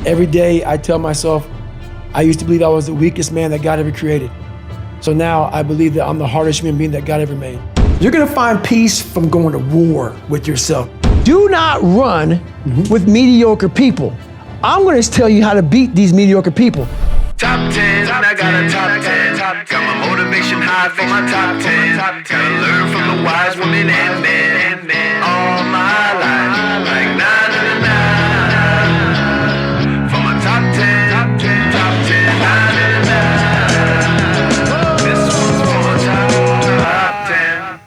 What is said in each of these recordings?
Every day I tell myself, I used to believe I was the weakest man that God ever created. So now I believe that I'm the hardest human being that God ever made. You're gonna find peace from going to war with yourself. Do not run with mediocre people. I'm gonna tell you how to beat these mediocre people. Top 10, I got a top 10. Got my motivation high for my top 10. Gotta learn from the wise women and men. All my life, like 9 and 9. For my top 10, top 10, 9 and 9. This one's for my top 10.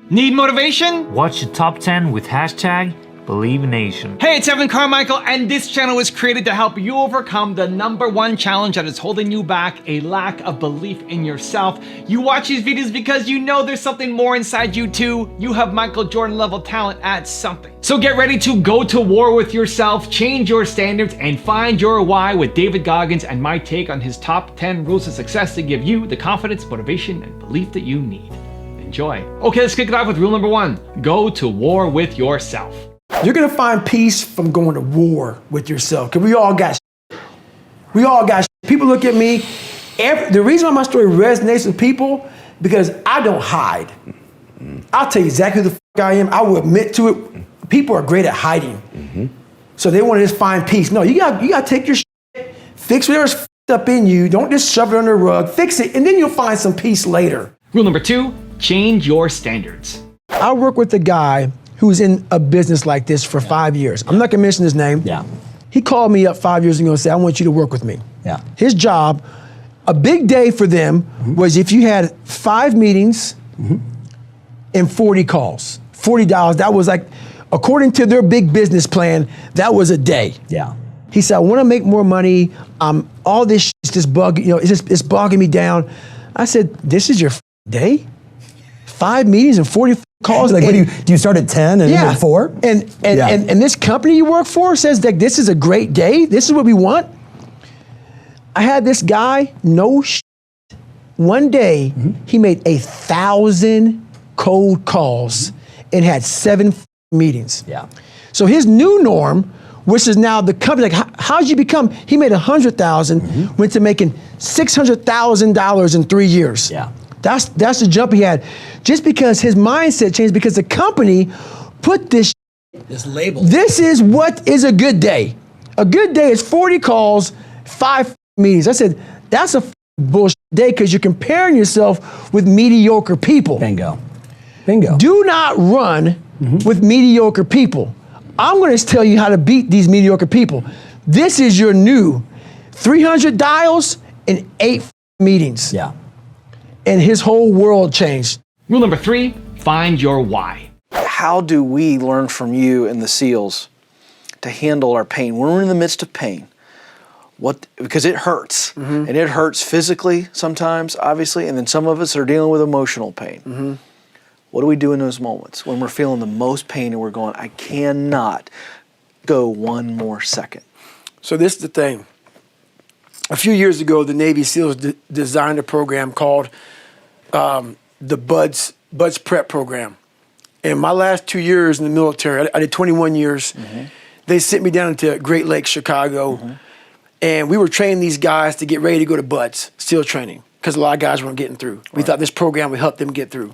Need motivation? Watch the top 10 with hashtag BelieveNation. Hey, it's Evan Carmichael, and this channel was created to help you overcome the #1 challenge that is holding you back, a lack of belief in yourself. You watch these videos because you know there's something more inside you too. You have Michael Jordan level talent at something. So get ready to go to war with yourself, change your standards, and find your why with David Goggins and my take on his top 10 rules of success to give you the confidence, motivation, and belief that you need. Enjoy. Okay, let's kick it off with rule number 1. Go to war with yourself. You're gonna find peace from going to war with yourself, because we all got People look at me, the reason why my story resonates with people, because I don't hide. I'll tell you exactly who the I am. I will admit to it. People are great at hiding. So they want to just find peace. No, you gotta take your shit, fix whatever's up in you. Don't just shove it under the rug, fix it, and then you'll find some peace later. Rule number 2, change your standards. I work with a guy who's in a business like this for 5 years. I'm not gonna mention his name. He called me up 5 years ago and said, I want you to work with me. His job, a big day for them was if you had 5 meetings and 40 calls, $40, that was like, according to their big business plan, that was a day. He said, I wanna make more money. All this shit's just it's bogging me down. I said, this is your day? 5 meetings and 40 calls. Like, do you start at 10 and end at 4? And this company you work for says that this is a great day. This is what we want. I had this guy, one day, he made 1,000 cold calls and had 7 meetings. So his new norm, which is now the company, like, how'd you become? He made 100,000, went to making $600,000 in 3 years. That's the jump he had. Just because his mindset changed, because the company put this label. This is what is a good day. A good day is 40 calls, 5 meetings. I said, that's a bullshit day, because you're comparing yourself with mediocre people. Bingo. Do not run with mediocre people. I'm gonna tell you how to beat these mediocre people. This is your new 300 dials and 8 meetings. And his whole world changed. Rule number 3, find your why. How do we learn from you and the SEALs to handle our pain? When we're in the midst of pain, because it hurts, and it hurts physically sometimes, obviously, and then some of us are dealing with emotional pain. What do we do in those moments when we're feeling the most pain and we're going, I cannot go one more second? So this is the thing. A few years ago, the Navy SEALs designed a program called the BUDS Prep Program. In my last 2 years in the military, I did 21 years. They sent me down to Great Lakes, Chicago, and we were training these guys to get ready to go to BUDS, SEAL training, because a lot of guys weren't getting through. We thought this program would help them get through.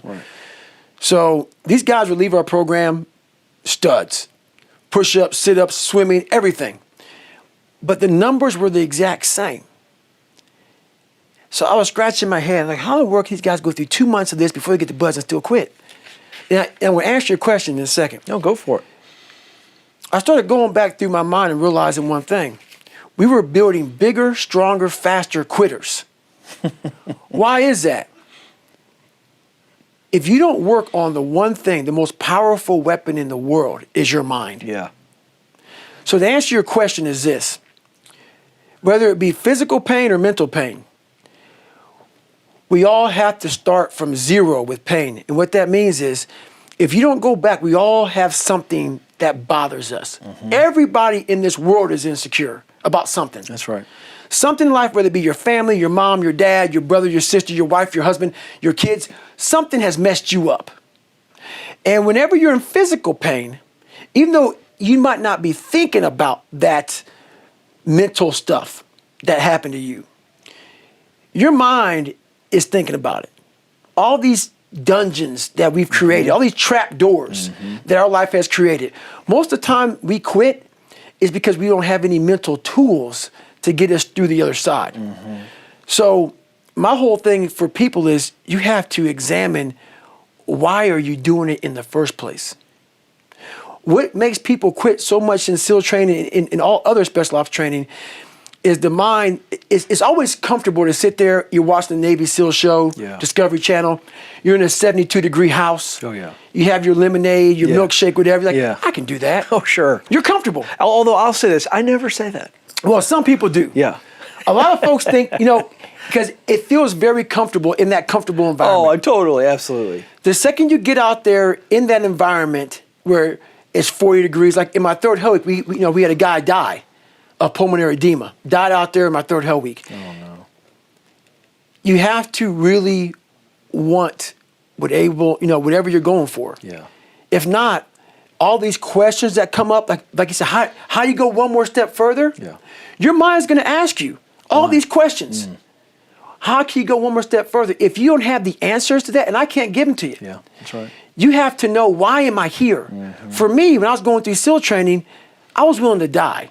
So these guys would leave our program studs, push-ups, sit-ups, swimming, everything. But the numbers were the exact same. So I was scratching my head, like, how in the world can these guys go through 2 months of this before they get to BUDS and still quit? And I'm gonna answer your question in a second. No, go for it. I started going back through my mind and realizing one thing. We were building bigger, stronger, faster quitters. Why is that? If you don't work on the one thing, the most powerful weapon in the world is your mind. So the answer to your question is this. Whether it be physical pain or mental pain, we all have to start from 0 with pain. And what that means is, if you don't go back, we all have something that bothers us. Everybody in this world is insecure about something. That's right. Something in life, whether it be your family, your mom, your dad, your brother, your sister, your wife, your husband, your kids, something has messed you up. And whenever you're in physical pain, even though you might not be thinking about that mental stuff that happened to you. Your mind is thinking about it. All these dungeons that we've created, all these trap doors that our life has created. Most of the time we quit is because we don't have any mental tools to get us through the other side. So my whole thing for people is you have to examine, why are you doing it in the first place? What makes people quit so much in SEAL training and all other special ops training is the mind. It's always comfortable to sit there, you're watching the Navy SEAL show, Discovery Channel, you're in a 72-degree house. Oh, yeah. You have your lemonade, your milkshake, whatever. You're like, Yeah. I can do that. Oh, sure. You're comfortable. Although I'll say this, I never say that. Well, some people do. Yeah. A lot of folks think, because it feels very comfortable in that comfortable environment. Oh, totally, absolutely. The second you get out there in that environment where it's 40 degrees, like in my third hell week, we had a guy die of pulmonary edema. Died out there in my third hell week. Oh, no. You have to really want whatever you're going for. Yeah. If not, all these questions that come up, like you said, how do you go one more step further? Yeah. Your mind's going to ask you all these questions. How can you go one more step further? If you don't have the answers to that, and I can't give them to you. Yeah, that's right. You have to know, why am I here? For me, when I was going through SEAL training, I was willing to die.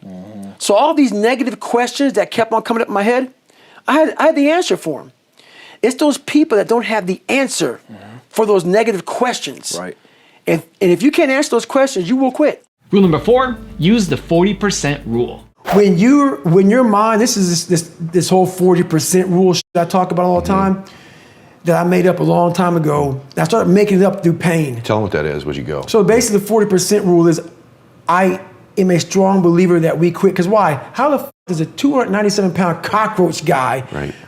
So all these negative questions that kept on coming up in my head, I had the answer for them. It's those people that don't have the answer for those negative questions. Right. And if you can't answer those questions, you will quit. Rule number 4, use the 40% rule. When your mind, this is this whole 40% rule I talk about all the time, that I made up a long time ago. I started making it up through pain. Tell them what that is, would you go? So basically the 40% rule is, I am a strong believer that we quit. Because why? How the f does a 297-pound cockroach guy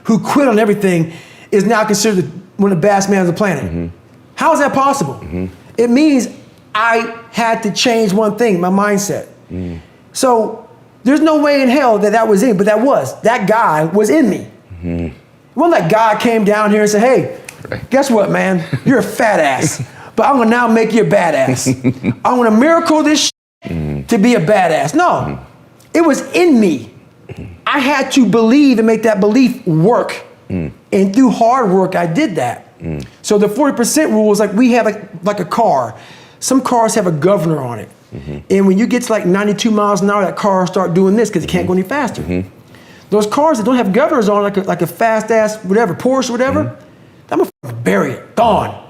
who quit on everything is now considered one of the baddest men on the planet? How is that possible? It means I had to change one thing, my mindset. So there's no way in hell that was in, but that guy was in me. It wasn't like God came down here and said, hey, guess what, man? You're a fat ass, but I'm gonna now make you a badass. I'm gonna miracle this to be a badass. No, it was in me. I had to believe and make that belief work. And through hard work, I did that. So the 40% rule is like, we have like a car. Some cars have a governor on it. And when you get to like 92 miles an hour, that car start doing this because it can't go any faster. Those cars that don't have governors on, like a fast ass, whatever, Porsche, whatever, I'm gonna bury it, gone.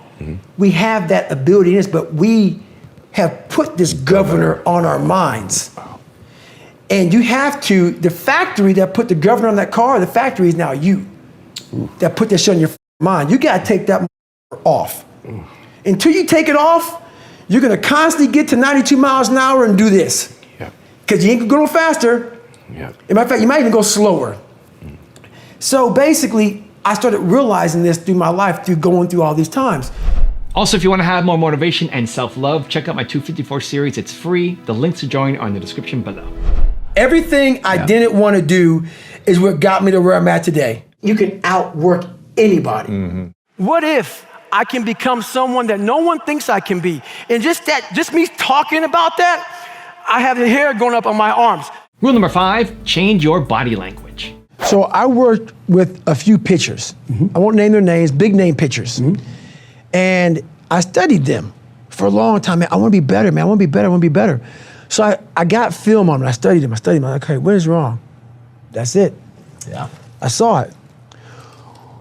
We have that ability in us, but we have put this governor on our minds. And you have to, the factory that put the governor on that car, the factory is now you that put that shit on your mind. You gotta take that off. Until you take it off, you're gonna constantly get to 92 miles an hour and do this. Because you ain't gonna go no faster. As a matter of fact, you might even go slower. So basically, I started realizing this through my life, through going through all these times. Also, if you want to have more motivation and self-love, check out my 254 series. It's free. The links to join are in the description below. Everything I didn't want to do is what got me to where I'm at today. You can outwork anybody. What if I can become someone that no one thinks I can be? And just me talking about that, I have the hair going up on my arms. Rule number 5, change your body language. So I worked with a few pitchers. I won't name their names, big name pitchers. And I studied them for a long time. Man, I want to be better, man. I want to be better. I want to be better. So I got film on them. I studied them. I'm like, okay, what is wrong? That's it. I saw it.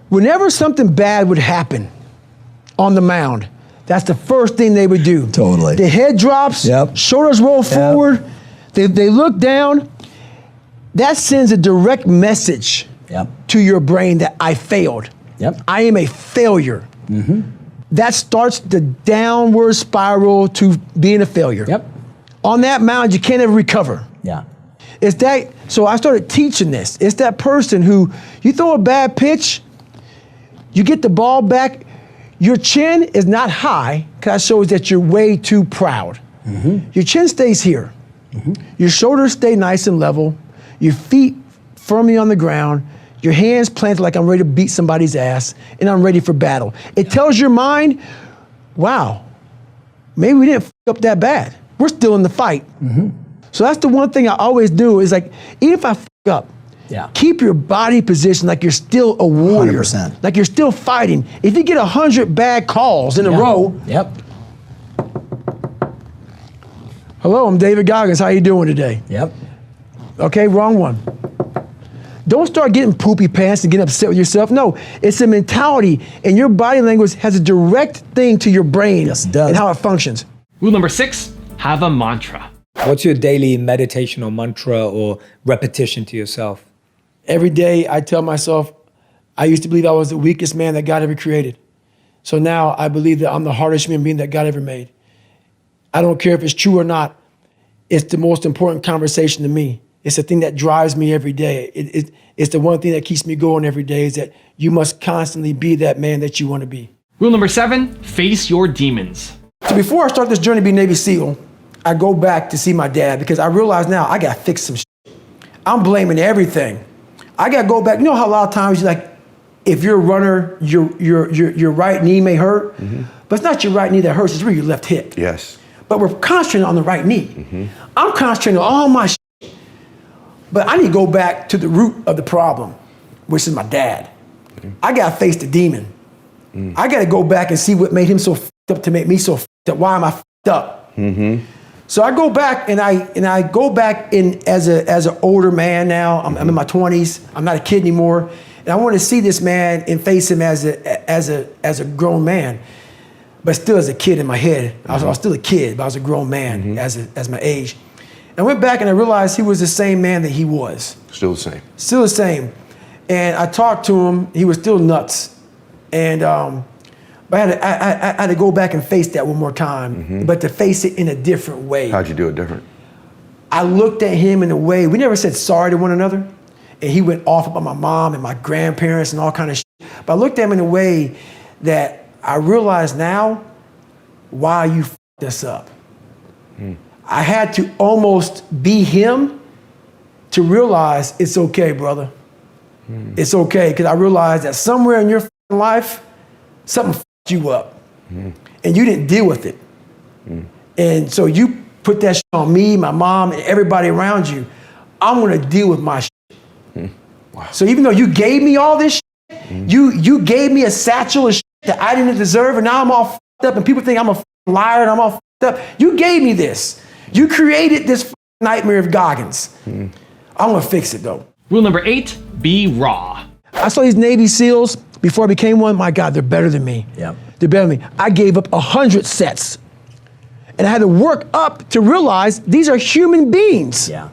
Whenever something bad would happen on the mound, that's the first thing they would do. Totally. The head drops, shoulders roll forward, they look down. That sends a direct message to your brain that I failed. I am a failure. That starts the downward spiral to being a failure. On that mound, you can't ever recover. It's that, so I started teaching this. It's that person who, you throw a bad pitch, you get the ball back, your chin is not high, because that shows that you're way too proud. Your chin stays here. Your shoulders stay nice and level. Your feet firmly on the ground. Your hands planted like I'm ready to beat somebody's ass, and I'm ready for battle. It tells your mind, wow, maybe we didn't f up that bad. we're still in the fight. So that's the one thing I always do is like, even if I f up, keep your body positioned like you're still a warrior. 100%. Like you're still fighting. If you get 100 bad calls in a row. Yep. Hello, I'm David Goggins. How you doing today? Yep. Okay, wrong one. Don't start getting poopy pants and getting upset with yourself. No, it's a mentality, and your body language has a direct thing to your brain. Yes, it does. And how it functions. Rule number 6, have a mantra. What's your daily meditation or mantra or repetition to yourself? Every day I tell myself, I used to believe I was the weakest man that God ever created. So now I believe that I'm the hardest human being that God ever made. I don't care if it's true or not. It's the most important conversation to me. It's the thing that drives me every day. It's the one thing that keeps me going every day is that you must constantly be that man that you want to be. Rule number 7, face your demons. So before I start this journey to be Navy SEAL, I go back to see my dad because I realize now I got to fix some shit. I'm blaming everything. I got to go back. You know how a lot of times you're like, if you're a runner, your right knee may hurt, but it's not your right knee that hurts, it's really your left hip. Yes. But we're concentrating on the right knee. I'm concentrating on all my shit. But I need to go back to the root of the problem, which is my dad. I got to face the demon. I got to go back and see what made him so f***ed up to make me so f***ed up. Why am I f***ed up? So I go back and I go back in as an older man now. I'm in my 20s. I'm not a kid anymore. And I want to see this man and face him as a grown man. But still as a kid in my head. I was still a kid, but I was a grown man as my age. And I went back and I realized he was the same man that he was. Still the same. Still the same. And I talked to him. He was still nuts. And but I had to go back and face that one more time, but to face it in a different way. How'd you do it different? I looked at him in a way, we never said sorry to one another. And he went off about my mom and my grandparents and all kind of shit. But I looked at him in a way that I realize now why you f***ed us up. I had to almost be him to realize it's okay, brother. It's okay, because I realized that somewhere in your f***ing life, something f***ed you up. And you didn't deal with it. And so you put that shit on me, my mom, and everybody around you. I'm gonna deal with my shit. Wow. So even though you gave me all this shit, you gave me a satchel of shit that I didn't deserve, and now I'm all f***ed up, and people think I'm a f***ing liar and I'm all f***ed up. You gave me this. You created this f***ing nightmare of Goggins. I'm gonna fix it though. Rule number 8, be raw. I saw these Navy SEALs before I became one. My God, they're better than me. Yep. They're better than me. I gave up 100 sets. And I had to work up to realize these are human beings. Yeah.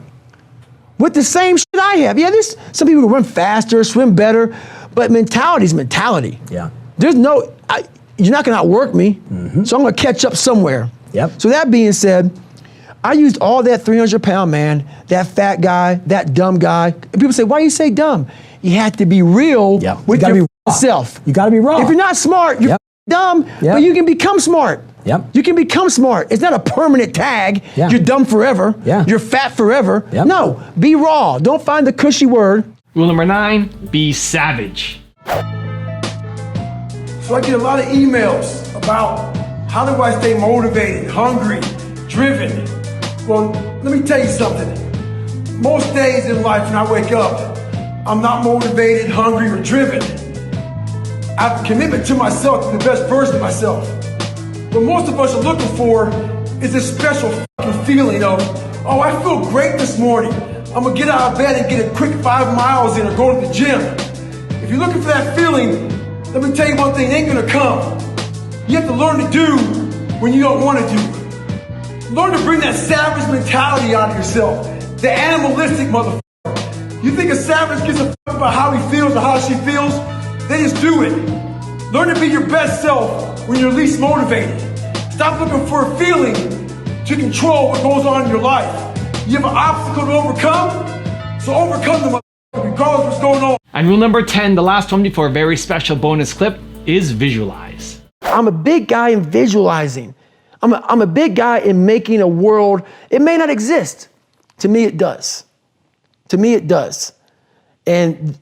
With the same shit I have. Yeah, there's some people who run faster, swim better, but mentality is mentality. Yeah. There's no, you're not gonna outwork me, so I'm gonna catch up somewhere. Yep. So that being said, I used all that 300-pound man, that fat guy, that dumb guy. And people say, why you say dumb? You have to be real with your self. You gotta be raw. If you're not smart, you're dumb, but you can become smart. Yep. You can become smart. It's not a permanent tag. Yeah. You're dumb forever. Yeah. You're fat forever. Yep. No, be raw. Don't find the cushy word. Rule number 9, be savage. So I get a lot of emails about how do I stay motivated, hungry, driven. Well, let me tell you something. Most days in life when I wake up, I'm not motivated, hungry, or driven. I have a commitment to myself, to the best version of myself. What most of us are looking for is this special fucking feeling of, oh, I feel great this morning. I'm gonna get out of bed and get a quick 5 miles in or go to the gym. If you're looking for that feeling, let me tell you one thing, it ain't gonna come. You have to learn to do when you don't want to do. Learn to bring that savage mentality out of yourself. The animalistic motherfucker. You think a savage gives a fuck about how he feels or how she feels? They just do it. Learn to be your best self when you're least motivated. Stop looking for a feeling to control what goes on in your life. You have an obstacle to overcome, so overcome the motherfucker regardless of what's going on. And rule number 10, the last one before a very special bonus clip, is visualize. I'm a big guy in visualizing. I'm a big guy in making a world, it may not exist. To me, it does. To me, it does. And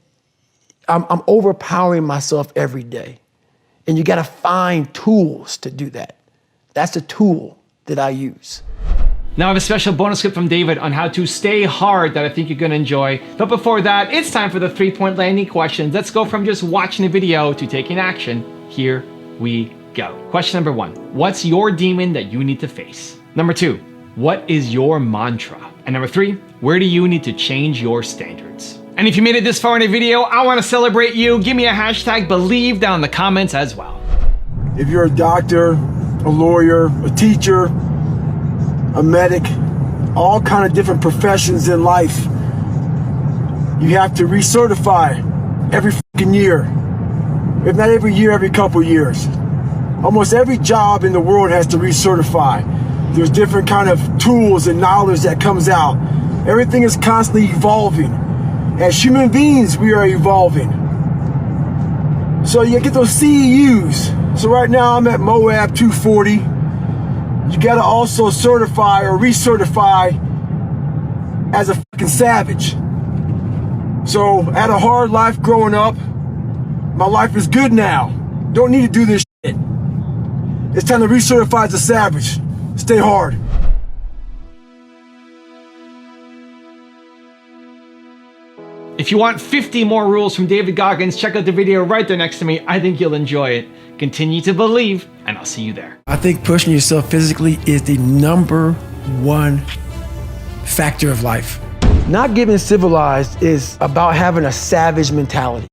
I'm overpowering myself every day. And you gotta find tools to do that. That's the tool that I use. Now I have a special bonus clip from David on how to stay hard that I think you're gonna enjoy. But before that, it's time for the 3-point landing questions. Let's go from just watching the video to taking action. Here we go. Question number 1. What's your demon that you need to face? Number 2. What is your mantra? And number 3. Where do you need to change your standards? And if you made it this far in the video, I wanna celebrate you. Give me a hashtag believe down in the comments as well. If you're a doctor, a lawyer, a teacher, a medic, all kind of different professions in life, you have to recertify every fucking year. If not every year, every couple years. Almost every job in the world has to recertify. There's different kind of tools and knowledge that comes out. Everything is constantly evolving. As human beings, we are evolving. So you get those CEUs. So right now I'm at Moab 240. You gotta also certify or recertify as a fucking savage. So I had a hard life growing up. My life is good now. Don't need to do this shit. It's time to recertify as a savage. Stay hard. If you want 50 more rules from David Goggins, check out the video right there next to me. I think you'll enjoy it. Continue to believe, and I'll see you there. I think pushing yourself physically is the #1 factor of life. Not getting civilized is about having a savage mentality.